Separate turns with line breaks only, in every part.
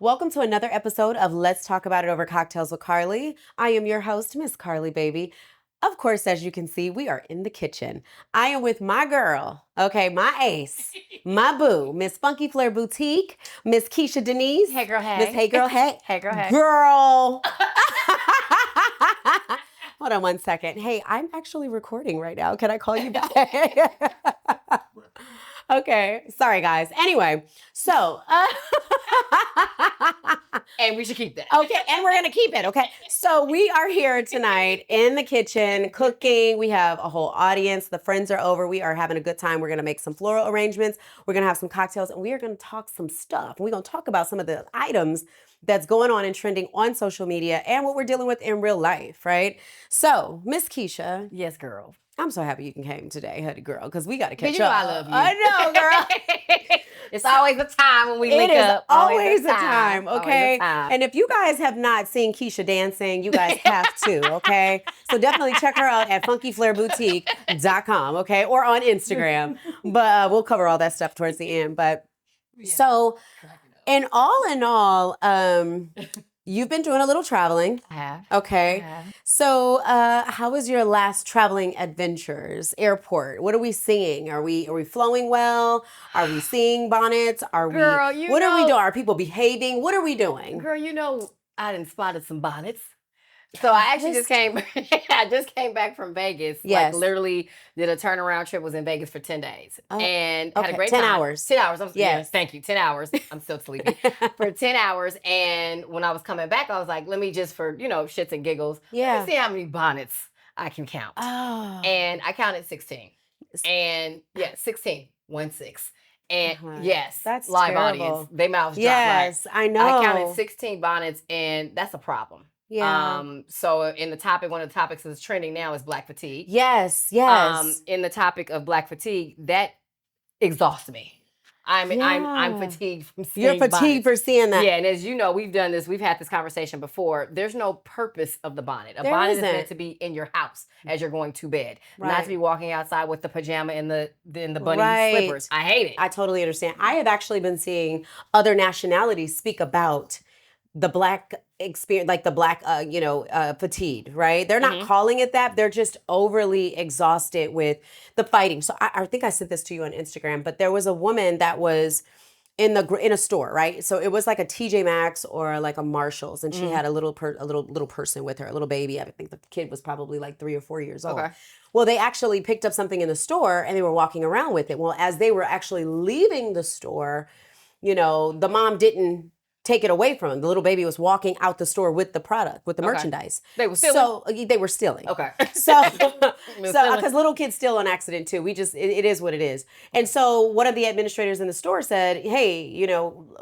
Welcome to another episode of Let's Talk About It Over Cocktails with Carly. I am your host, Miss Carly, baby. Of course, as you can see, we are in the kitchen. I am with my girl, okay, my ace, my boo, Miss Funky Flair Boutique, Miss Keisha Denise.
Hey, girl, hey.
Miss Hey Girl, hey.
Hey, girl, hey.
Girl. Hold on one second. Hey, I'm actually recording right now. Can I call you back? Okay. Sorry, guys. Anyway, so.
And we should keep that.
Okay, and we're gonna keep it, okay? So we are here tonight in the kitchen cooking. We have a whole audience. The friends are over. We are having a good time. We're gonna make some floral arrangements. We're gonna have some cocktails, and we are gonna talk some stuff. We're gonna talk about some of the items that's going on and trending on social media and what we're dealing with in real life, right? So, Miss Keisha.
Yes, girl.
I'm so happy you can came today, honey girl, because we got to catch
You know
up.
I love you.
I know, girl.
It's always a time when we link
It is
up.
always a time,
Always
okay?
a time.
And if you guys have not seen Keisha dancing, you guys have to, okay? So definitely check her out at funkyflairboutique.com, okay? Or on Instagram. But we'll cover all that stuff towards the end. But so, in all, you've been doing a little traveling.
I have.
Okay.
I have.
So, how was your last traveling adventures? Airport. What are we seeing? Are we flowing well? Are we seeing bonnets? Are
Girl,
we?
you
What are we
know-
doing? Are people behaving? What are we doing?
Girl, you know I done spotted some bonnets. So I actually just came. I just came back from Vegas.
Yes.
Like literally did a turnaround trip. Was in Vegas for 10 days and had
okay,
a great
10
time.
hours.
10 hours.
Yes.
Yes. Thank you. 10 hours. I'm still sleepy for 10 hours. And when I was coming back, I was like, let me just for shits and giggles.
Yeah.
Let me see how many bonnets I can count.
Oh.
And I counted 16. And 16. 1-6. And
Uh-huh.
yes,
That's
live
terrible.
audience. They mouths dropped.
Yes, I know.
I counted 16 bonnets, and that's a problem.
Yeah.
So in the topic, one of the topics that's trending now is black fatigue.
Yes. Yes.
In the topic of black fatigue, that exhausts me. I'm fatigued from seeing
You're fatigued
bonnets.
for seeing that.
Yeah, and as you know, we've had this conversation before. There's no purpose of the bonnet. A
There
bonnet
isn't.
is meant to be in your house as you're going to bed, not
Right.
to be walking outside with the pajama and the bunny
Right.
slippers. I hate it.
I totally understand. I have actually been seeing other nationalities speak about the black experience, like the black, fatigue, right? They're not calling it that. They're just overly exhausted with the fighting. So I think I sent this to you on Instagram, but there was a woman that was in a store, right? So it was like a TJ Maxx or like a Marshalls, and she had a little person with her, a little baby. I think the kid was probably like 3 or 4 years old.
Okay.
Well, they actually picked up something in the store and they were walking around with it. Well, as they were actually leaving the store, the mom didn't take it away from him. The little baby was walking out the store with the product, with the merchandise.
They were stealing?
So they were stealing.
Okay.
So
stealing.
because little kids steal on accident too. It is what it is. And so one of the administrators in the store said, "Hey,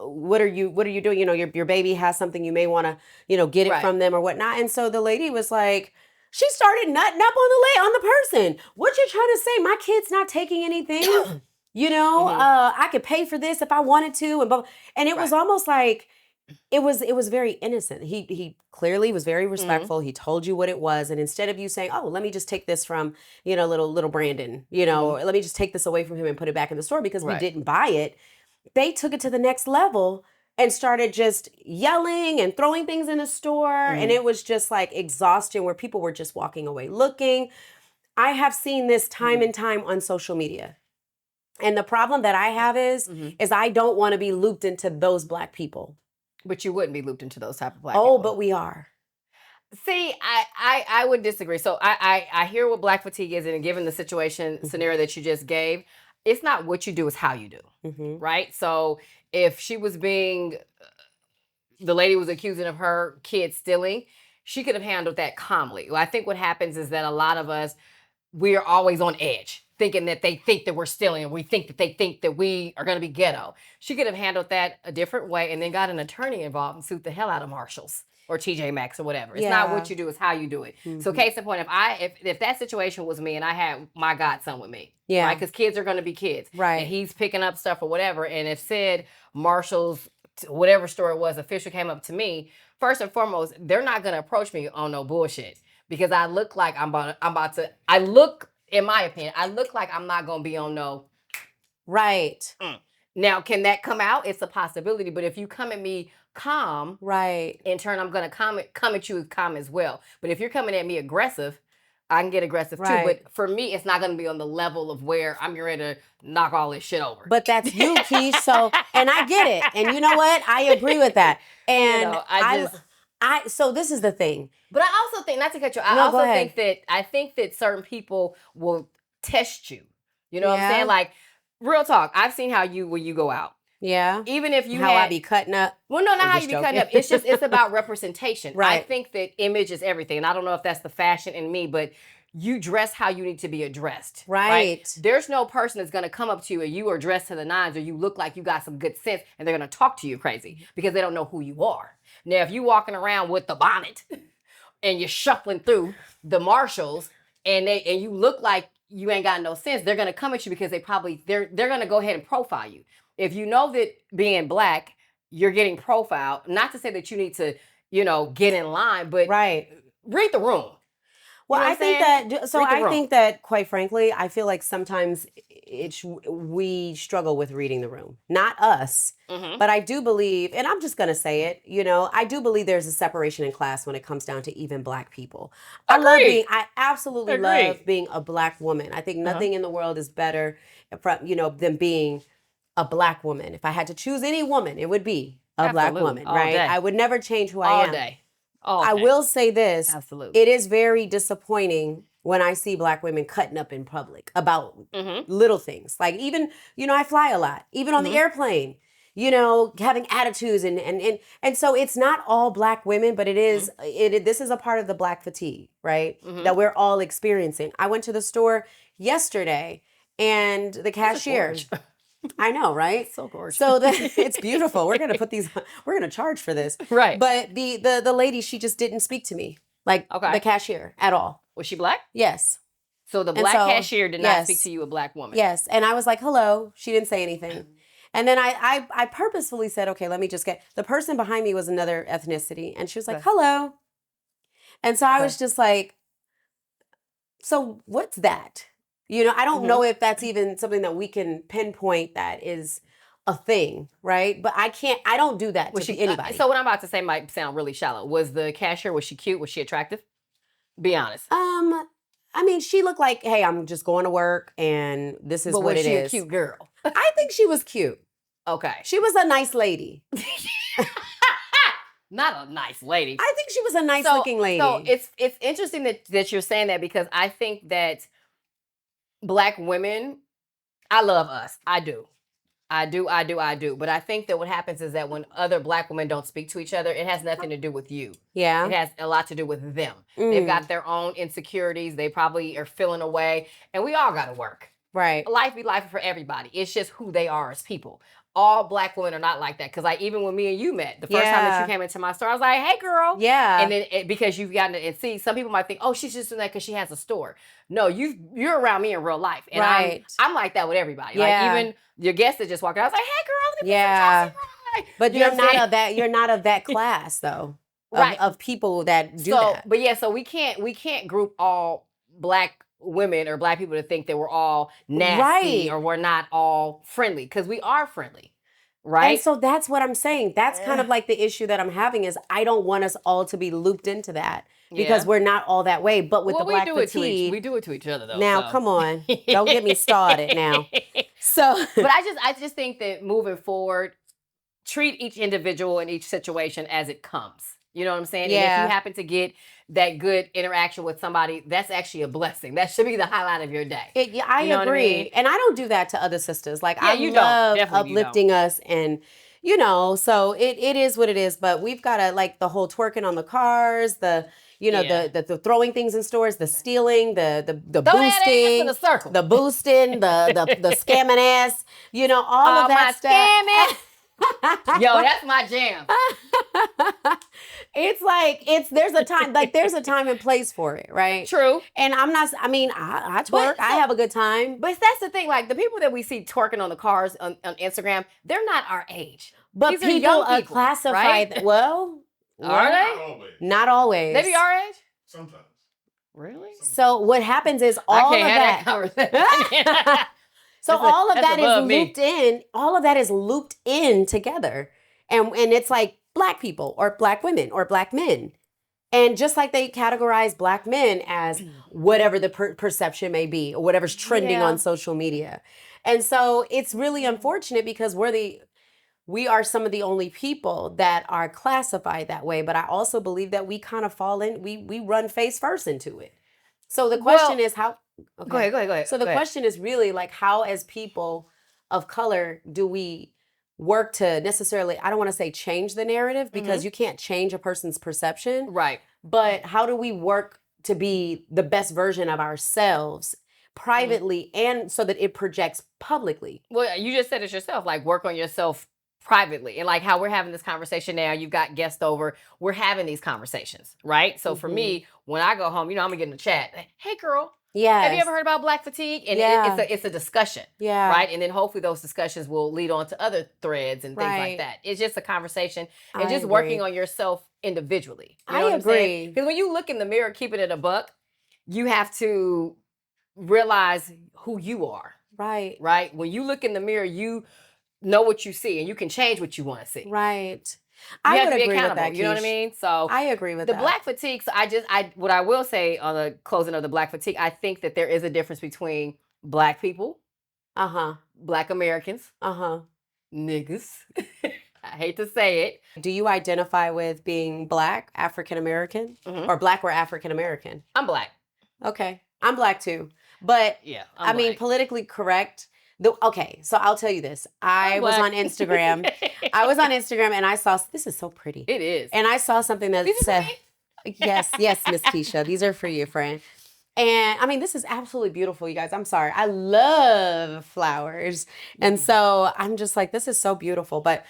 what are you doing? Your baby has something, you may want to, get it
Right.
from them or whatnot." And so the lady was like, she started nutting up on the person. What you trying to say? My kid's not taking anything. I could pay for this if I wanted to, and it was almost like it was very innocent. He clearly was very respectful. He told you what it was, and instead of you saying, "Oh, let me just take this from little Brandon," let me just take this away from him and put it back in the store because we
Right.
didn't buy it, they took it to the next level and started just yelling and throwing things in the store, and it was just like exhaustion where people were just walking away looking. I have seen this time and time on social media. And the problem that I have is I don't want to be looped into those black people.
But you wouldn't be looped into those type of black
Oh,
people.
but we are.
See, I would disagree. So I hear what black fatigue is, and given the scenario that you just gave, it's not what you do, it's how you do, right? So if she was the lady was accusing of her kid stealing, she could have handled that calmly. Well, I think what happens is that a lot of us, we are always on edge, thinking that they think that we're stealing, and we think that they think that we are going to be ghetto. She could have handled that a different way and then got an attorney involved and sued the hell out of Marshalls or TJ Maxx or whatever. It's not what you do, it's how you do it. So case in point, if that situation was me and I had my godson with me,
Yeah.
right? Because kids are going to be kids.
Right.
And he's picking up stuff or whatever, and if said Marshalls, whatever store it was, official came up to me, first and foremost, they're not going to approach me on no bullshit because I look like in my opinion, I look like I'm not going to be on no.
Right.
Now, can that come out? It's a possibility. But if you come at me calm,
right.
in turn, I'm going to come at you calm as well. But if you're coming at me aggressive, I can get aggressive too.
Right.
But for me, it's not going to be on the level of where I'm ready to knock all this shit over.
But that's you, Keish. So, and I get it. And you know what? I agree with that. And so this is the thing.
But I also think, not to cut you, I think that certain people will test you. You know what I'm saying? Like, real talk. I've seen when you go out.
Yeah.
Even if you
I be cutting up.
Well, no, not how you be cutting up. It's about representation.
Right.
I think that image is everything. And I don't know if that's the fashion in me, but you dress how you need to be addressed.
Right.
There's no person that's going to come up to you and you are dressed to the nines or you look like you got some good sense and they're going to talk to you crazy because they don't know who you are. Now, if you walking around with the bonnet and you're shuffling through the Marshalls and you look like you ain't got no sense, they're going to come at you because they're going to go ahead and profile you. If you know that being Black, you're getting profiled, not to say that you need to, get in line, but read the room.
Well, I think that, quite frankly, I feel like sometimes we struggle with reading the room. Not us, but I do believe, and I'm just going to say it, I do believe there's a separation in class when it comes down to even Black people. I absolutely love being a Black woman. I think nothing in the world is better, than being a Black woman. If I had to choose any woman, it would be a Black woman, right?
Day.
I would never change who I am.
All day.
I will say this.
Absolutely.
It is very disappointing when I see Black women cutting up in public about little things. Like even, I fly a lot, even on the airplane, having attitudes and so it's not all Black women, but it is, this is a part of the Black fatigue, right? That we're all experiencing. I went to the store yesterday and the cashier, I know, right?
So gorgeous.
So it's beautiful. We're gonna charge for this.
Right.
But the lady, she just didn't speak to me. Like the cashier at all.
Was she Black?
Yes.
So the Black cashier did not speak to you, a Black woman.
Yes. And I was like, hello. She didn't say anything. And then I purposefully said, okay, let me just the person behind me was another ethnicity. And she was like, hello. And so I was just like, so what's that? I don't know if that's even something that we can pinpoint that is a thing, right? But I don't do that to anybody.
So what I'm about to say might sound really shallow. Was the cashier, was she cute? Was she attractive? Be honest.
I mean, she looked like, hey, I'm just going to work and this is what it is.
Was she a cute girl?
I think she was cute.
Okay.
She was a nice lady.
Not a nice lady.
I think she was a nice looking lady.
So it's interesting that you're saying that because I think that Black women, I love us. I do. But I think that what happens is that when other Black women don't speak to each other, it has nothing to do with you.
Yeah.
It has a lot to do with them. They've got their own insecurities. They probably are feeling away. And we all got to work.
Right.
Life be life for everybody. It's just who they are as people. All Black women are not like that. Because even when me and you met, the first time that you came into my store, I was like, hey, girl.
Yeah.
And then because you've gotten to see, some people might think, oh, she's just doing that because she has a store. No, you're around me in real life. And I'm like that with everybody.
Yeah.
Like even your guests that just walked out, I was like, hey, girl, let me put some
But you're not of that class, though.
Right.
Of people that do that.
But so we can't group all Black women or Black people to think that we're all nasty or we're not all friendly, because we are friendly, right?
And so that's what I'm saying. That's kind of like the issue that I'm having is I don't want us all to be looped into that because we're not all that way. But with the Black fatigue,
we do it to each other though.
Now, come on, don't get me started now. So,
but I just think that moving forward, treat each individual in each situation as it comes. You know what I'm saying?
Yeah.
And if you happen to get that good interaction with somebody, that's actually a blessing. That should be the highlight of your day.
I agree. What I mean? And I don't do that to other sisters. Like, I love uplifting us and, so it is what it is. But we've got to, like, the whole twerking on the cars, the throwing things in stores, the stealing, the boosting, the boosting, the scamming ass, all of that stuff.
Yo, that's my jam.
It's like there's a time and place for it, right?
True.
And I twerk. I have a good time.
But that's the thing. Like the people that we see twerking on the cars on Instagram, they're not our age.
But
these
people
are young people,
classify
right?
Well,
are
they?
Not always.
They be our age?
Sometimes.
Really?
So what happens is all of that.
Conversation.
So all of that is looped in. All of that is looped in together, and it's like black people or black women or black men. And just like they categorize black men as whatever the perception may be or whatever's trending on social media. And so it's really unfortunate because we are some of the only people that are classified that way. But I also believe that we kind of fall in, we run face first into it. So the question is how, okay.
Go ahead.
So the question is really like, how as people of color do we work to necessarily, I don't want to say change the narrative because you can't change a person's perception.
Right.
But how do we work to be the best version of ourselves privately and so that it projects publicly?
Well, you just said it yourself, like work on yourself privately. And like how we're having this conversation now, you've got guests over, we're having these conversations, right? So for me, when I go home, I'm gonna get in the chat, hey girl, have you ever heard about black fatigue? And it's a discussion, right? And then hopefully those discussions will lead on to other threads and things like that. It's just a conversation and just working on yourself individually. You know what I'm saying? Because when you look in the mirror, keeping it a buck, you have to realize who you are.
Right.
Right? When you look in the mirror, you know what you see and you can change what you want to see.
Right.
I would agree with that. You know what I mean? So
I agree with
the black fatigue. So what I will say on the closing of the black fatigue, I think that there is a difference between black people, black Americans, niggas. I hate to say it.
Do you identify with being black, African American, or black or African American?
I'm black.
Okay, I'm black too, but I mean politically correct. Okay, so I'll tell you this. I was on Instagram. And I saw, this is so pretty.
It is.
And I saw something that said, yes, Miss Keisha. These are for you, friend. And I mean, this is absolutely beautiful, you guys. I'm sorry. I love flowers. And so I'm just like, this is so beautiful. But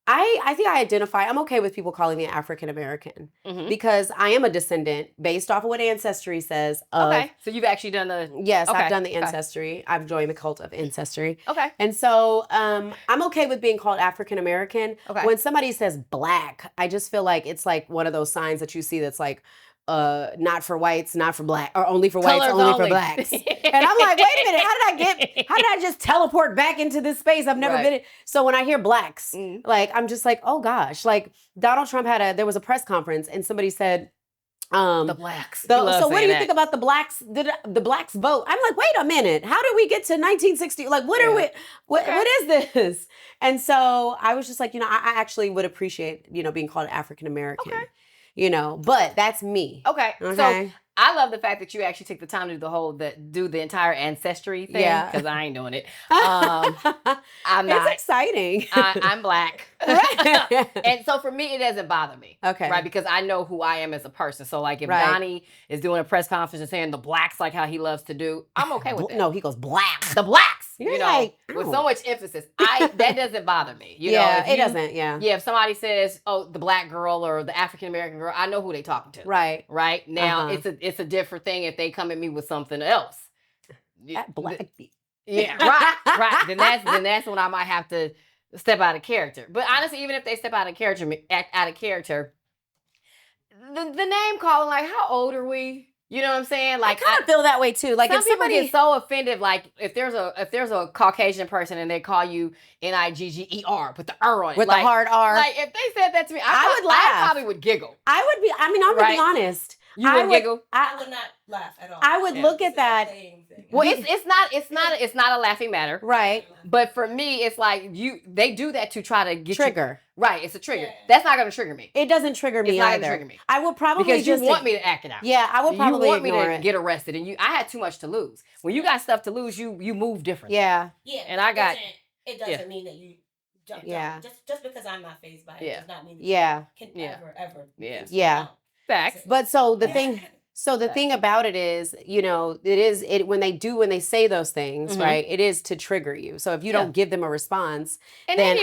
I think I'm okay with people calling me African American because I am a descendant based off of what Ancestry says.
Okay. So you've actually done the...
Yes, I've done the Ancestry. I've joined the cult of Ancestry.
Okay.
And so I'm okay with being called African American. Okay. When somebody says black, I just feel like it's like one of those signs that you see that's like, not for whites, not for black, or only for whites, only for blacks. And I'm like, wait a minute, how did I just teleport back into this space? I've never been in. So when I hear blacks, like, I'm just like, oh gosh, like Donald Trump there was a press conference and somebody said,
the blacks.
So what do you think about the blacks? Did the blacks vote? I'm like, wait a minute, how did we get to 1960? Like, what are we, what is this? And so I was just like, I actually would appreciate, being called African American. Okay. But that's me.
Okay. So I love the fact that you actually take the time to do the entire ancestry thing. Yeah. Because I ain't doing it. I'm not.
It's exciting.
I'm black. And so for me, it doesn't bother me. Okay. Right? Because I know who I am as a person. So like if Donnie is doing a press conference and saying the blacks like how he loves to do, I'm okay with that.
No, he goes blacks.
The blacks.
You're like,
with so much emphasis. That doesn't bother me.
It doesn't. Yeah.
Yeah. If somebody says, oh, the black girl or the African American girl, I know who they talking to.
Right.
Right. Now it's a different thing if they come at me with something else.
That black.
Yeah. Right. Then that's when I might have to step out of character. But honestly, even if they step out of character, the name calling, like, how old are we? You know what I'm saying? Like,
I kind of feel that way too. Like,
some people get so offended. Like, if there's a Caucasian person and they call you Nigger, put the on it
with the hard R.
Like, if they said that to me, I would laugh. I probably would giggle.
I would be. I mean, I'm gonna be honest.
You would giggle.
I would not laugh at all.
I would look at that.
Well, it's not a laughing matter,
right?
But for me, it's like they do that to try to get
trigger.
Right, it's a trigger. Yeah. That's not going to trigger me.
It doesn't trigger me either. It's not going to trigger me. I would probably
because you want me to act it out.
Yeah, I would probably
want me to get arrested, and I had too much to lose. When you got stuff to lose, you move differently.
Yeah,
yeah.
And I got.
It doesn't mean that you jump. Yeah. Just because I'm not fazed by it does not mean that you can ever.
Yeah. Facts.
But so the thing. So the thing about it is, when they say those things, right? It is to trigger you. So if you don't give them a response,
and
then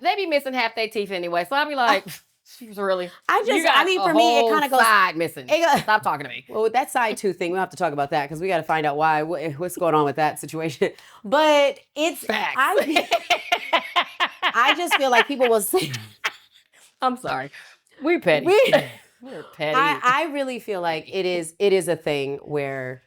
they be missing half their teeth anyway. So I'll be like, she's really.
For me, it kind of goes
side missing. Stop talking to me.
Well, with that side tooth thing, we'll have to talk about that because we got to find out what's going on with that situation. But it's
facts.
I just feel like people will say,
I'm sorry, we petty. We're petty.
I really feel like it is a thing where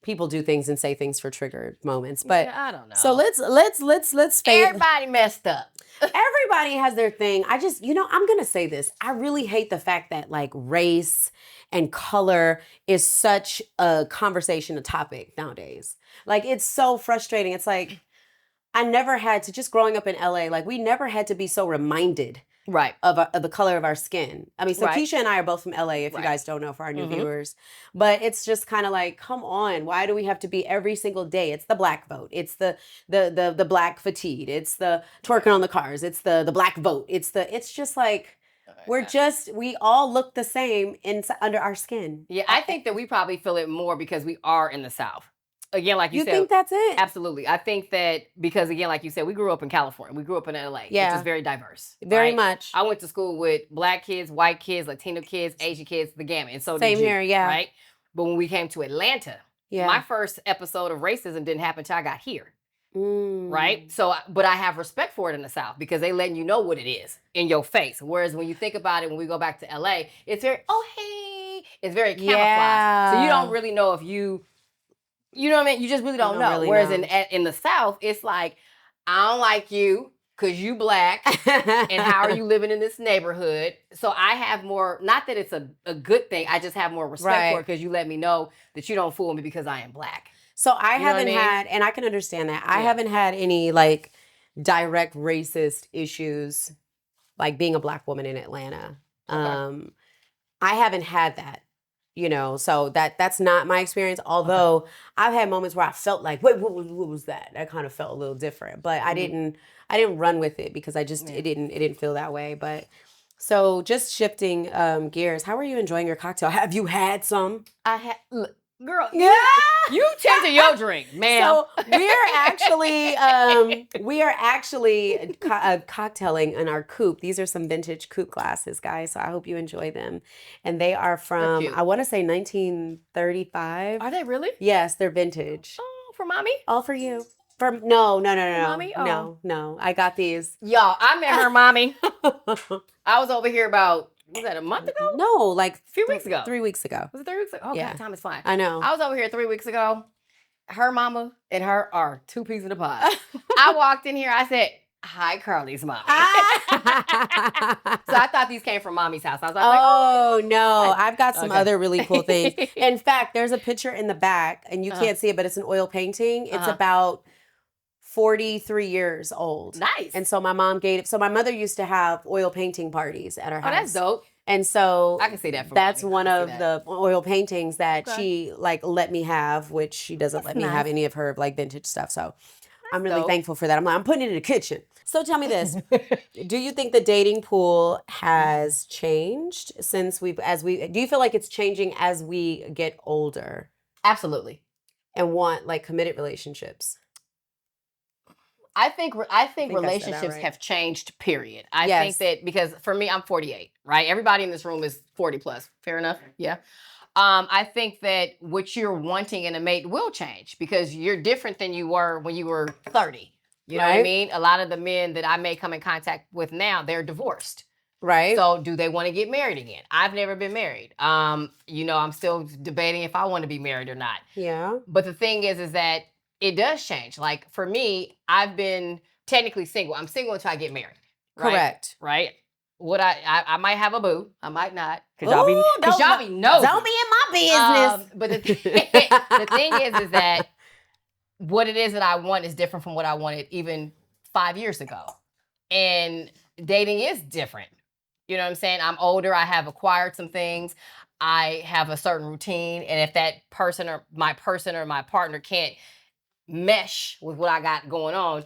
people do things and say things for triggered moments. But
I don't know.
So let's fade.
Everybody messed up.
Everybody has their thing. I just, I'm going to say this. I really hate the fact that like race and color is such a conversation, a topic nowadays. Like, it's so frustrating. It's like, I never had to, just growing up in LA, like we never had to be so reminded
right
of the color of our skin. I mean, so
right.
Keisha and I are both from LA, if you guys don't know, for our new viewers. But it's just kind of like, come on, why do we have to be every single day? It's the black vote. It's the black fatigue. It's the twerking on the cars. It's the black vote. It's just like, we all look the same under our skin.
Yeah, I think that we probably feel it more because we are in the South. Again, like you said.
You think that's it?
Absolutely. I think that because, again, like you said, we grew up in California. We grew up in LA, which is very diverse.
Very much.
I went to school with black kids, white kids, Latino kids, Asian kids, the gamut. And so
Same
did you,
here, yeah.
Right? But when we came to Atlanta, my first episode of racism didn't happen until I got here. Right? So, but I have respect for it in the South because they letting you know what it is in your face. Whereas when you think about it, when we go back to LA, it's very, oh, hey. It's very camouflaged. Yeah. So you don't really know if you know what I mean? You just really don't know. Really Whereas in the South, it's like, I don't like you because you black. And how are you living in this neighborhood? So I have more, not that it's a good thing. I just have more respect for it because you let me know that you don't fool me because I am black.
So I haven't had, and I can understand that. I haven't had any like direct racist issues, like being a black woman in Atlanta. Okay. I haven't had that. So that's not my experience. Although I've had moments where I felt like, wait, what was that? That kind of felt a little different, but I didn't run with it because I just it didn't feel that way. But so just shifting gears, how are you enjoying your cocktail? Have you had some?
I had. Look, girl, you tend to your drink, ma'am.
So we are actually cocktailing in our coupe. These are some vintage coupe glasses, guys. So I hope you enjoy them. And they are from, I want to say 1935.
Are they really?
Yes, they're vintage.
Oh, for mommy?
All for you. No.
Mommy? Oh.
No. I got these.
Y'all, I met her mommy. I was over here about, was that a month ago?
No, like
a few weeks ago.
3 weeks ago.
Was it 3 weeks ago? Oh, God, time is flying.
I know.
I was over here 3 weeks ago. Her mama and her are two peas in a pod. I walked in here. I said, hi, Carly's mommy. So I thought these came from mommy's house. I was like,
oh, no. I've got some other really cool things. In fact, there's a picture in the back, and you can't see it, but it's an oil painting. It's about 43 years old.
Nice.
And so my mom so my mother used to have oil painting parties at her house.
Oh, that's dope.
And so
I can see that.
That's one of the oil paintings that she like let me have, which she doesn't let me have any of her like vintage stuff. So I'm really thankful for that. I'm putting it in the kitchen. So tell me this. Do you think the dating pool has changed since do you feel like it's changing as we get older?
Absolutely.
And want like committed relationships?
I think relationships have changed, period. I think that because for me, I'm 48, right? Everybody in this room is 40 plus. Fair enough? Yeah. I think that what you're wanting in a mate will change because you're different than you were when you were 30. You know what I mean? A lot of the men that I may come in contact with now, they're divorced.
Right.
So do they want to get married again? I've never been married. I'm still debating if I want to be married or not.
Yeah.
But the thing is that it does change. Like for me, I've been technically single. I'm single until I get married. Right? Correct. Right? Would I might have a boo. I might not. Because y'all be nosy.
Don't be in my business.
But the thing is that what it is that I want is different from what I wanted even 5 years ago. And dating is different. You know what I'm saying? I'm older. I have acquired some things. I have a certain routine. And if that person or my partner can't mesh with what I got going on,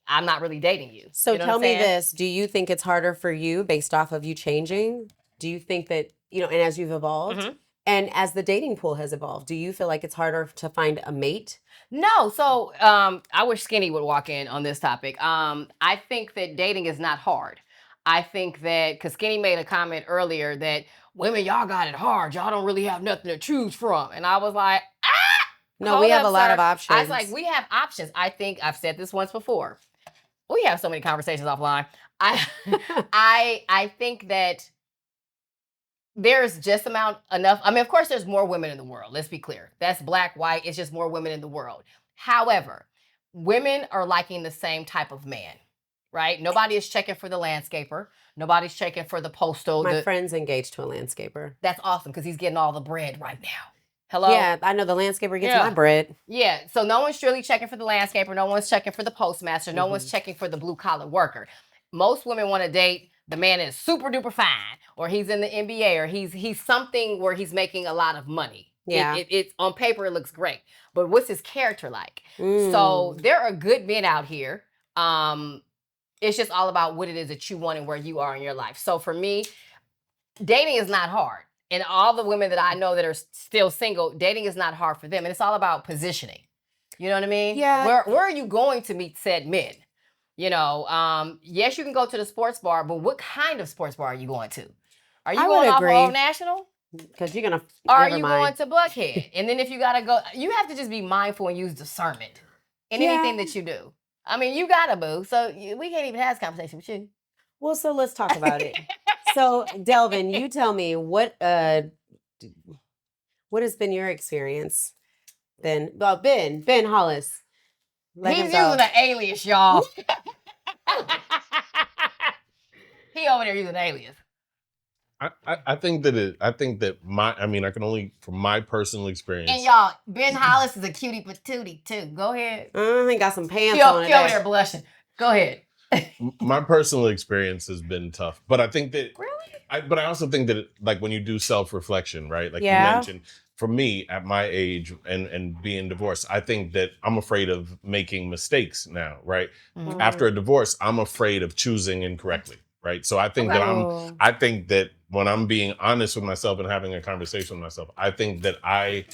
I'm not really dating you.
So tell me this, do you think it's harder for you based off of you changing? Do you think that, and as you've evolved and as the dating pool has evolved, do you feel like it's harder to find a mate?
No. So I wish Skinny would walk in on this topic. I think that dating is not hard. I think that, because Skinny made a comment earlier that women, y'all got it hard. Y'all don't really have nothing to choose from. And I was like,
no, we have a lot of options.
I was like, we have options. I think I've said this once before. We have so many conversations offline. I think that there's just enough. I mean, of course, there's more women in the world. Let's be clear. That's black, white. It's just more women in the world. However, women are liking the same type of man, right? Nobody is checking for the landscaper. Nobody's checking for the postal.
My friend's engaged to a landscaper.
That's awesome because he's getting all the bread right now. Hello?
Yeah, I know the landscaper gets my bread.
Yeah, so no one's really checking for the landscaper. No one's checking for the postmaster. No one's checking for the blue-collar worker. Most women want to date the man is super duper fine, or he's in the NBA, or he's something where he's making a lot of money.
Yeah.
It's on paper, it looks great. But what's his character like? So there are good men out here. It's just all about what it is that you want and where you are in your life. So for me, dating is not hard. And all the women that I know that are still single, dating is not hard for them. And it's all about positioning. You know what I mean?
Yeah.
Where are you going to meet said men? You know, yes, you can go to the sports bar, but what kind of sports bar are you going to? Are you going off Old National?
Because you're going to...
Or are you going to Buckhead? And then if you got to go, you have to just be mindful and use discernment in anything that you do. I mean, you got to boo. So we can't even have this conversation with you.
Well, so let's talk about it. So, Delvin, you tell me what has been your experience? Ben Hollis.
He's using an alias, y'all. He over there using an alias.
I think that I can only from my personal experience.
And y'all, Ben Hollis is a cutie patootie too. Go ahead.
He got some pants on.
He over there blushing. Go ahead.
My personal experience has been tough, but I think that
really.
I also think that like when you do self-reflection, right? Like you mentioned, for me at my age and being divorced, I think that I'm afraid of making mistakes now, right? Mm-hmm. After a divorce, I'm afraid of choosing incorrectly, right? So I think that when I'm being honest with myself and having a conversation with myself, I think that I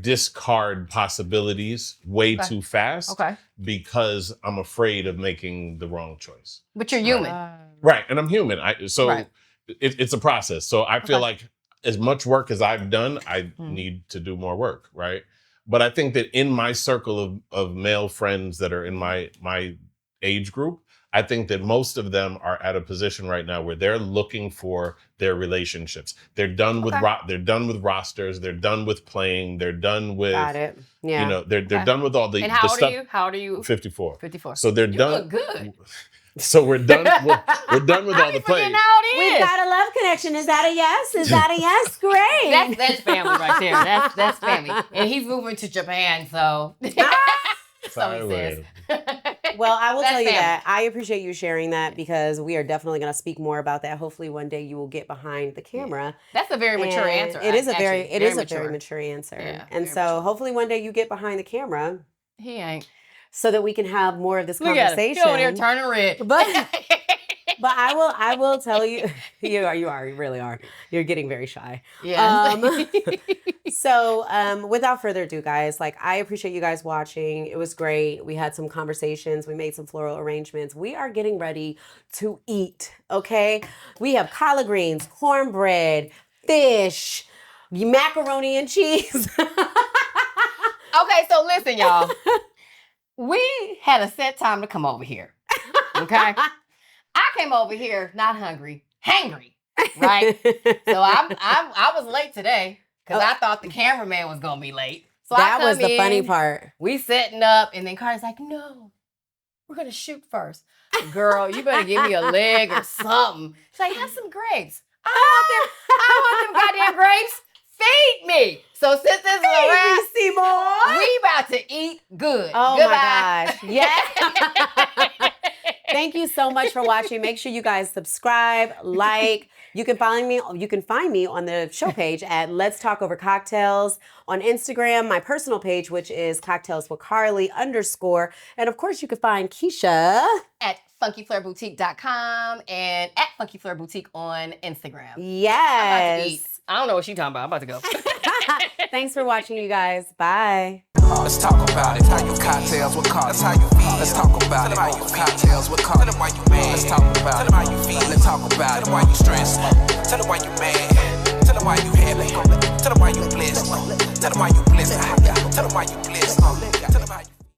discard possibilities way too fast because I'm afraid of making the wrong choice.
But you're human.
Right. And I'm human. It's a process. So I feel like as much work as I've done, I need to do more work. Right. But I think that in my circle of male friends that are in my age group, I think that most of them are at a position right now where they're looking for their relationships. They're done with they're done with rosters. They're done with playing. They're done with
Yeah.
You know, they're done with all the
And how
the
old
stuff.
are you? How old are you?
54.
54.
So they're done.
Look good.
So we're done. We're done with all the playing.
We've got a love connection. Is that a yes? Is that a yes? Great.
That's family right there. That's family. And he's moving to Japan, so. So he says.
Well, I will tell you that I appreciate you sharing that because we are definitely going to speak more about that. Hopefully, one day you will get behind the camera.
That's a very mature answer.
It is a very mature answer.
Yeah,
and so, hopefully, one day you get behind the camera.
He ain't.
So that we can have more of this conversation.
You're over there turning red.
But I will tell you, you really are. You're getting very shy.
Yeah.
So without further ado, guys, like I appreciate you guys watching. It was great. We had some conversations. We made some floral arrangements. We are getting ready to eat. Okay. We have collard greens, cornbread, fish, macaroni and cheese.
Okay, so listen, y'all. We had a set time to come over here. Okay. I came over here not hungry, hangry, right? So I was late today because I thought the cameraman was gonna be late. So
that was the funny part.
We setting up, and then Carly's like, "No, we're gonna shoot first, girl. You better give me a leg or something." She's like, "Have some grapes. I want them goddamn grapes. Feed me." So since this is a wrap, we about to eat good.
Oh
Goodbye.
my gosh! Yes. Thank you so much for watching. Make sure you guys subscribe, like. You can find me on the show page at Let's Talk Over Cocktails on Instagram, my personal page, which is Cocktails with Carly _. And of course, you can find Keisha
at funkyflairboutique.com and at funkyflairboutique on Instagram.
Yes.
I'm about to eat. I don't know what she's talking about. I'm about to go.
Thanks for watching, you guys. Bye.
Let's talk about it. How you cocktails with Carly. That's how you feel. Let's talk about it. How you cocktails with Carly. Tell them why you mad. Let's talk about it. Tell them how you feel. Let's talk about it. Tell them why you stressed. Tell them why you mad. Tell them why you happy. Tell them why you blessed. Tell them why you blessed. Tell them why you blessed. Tell them how you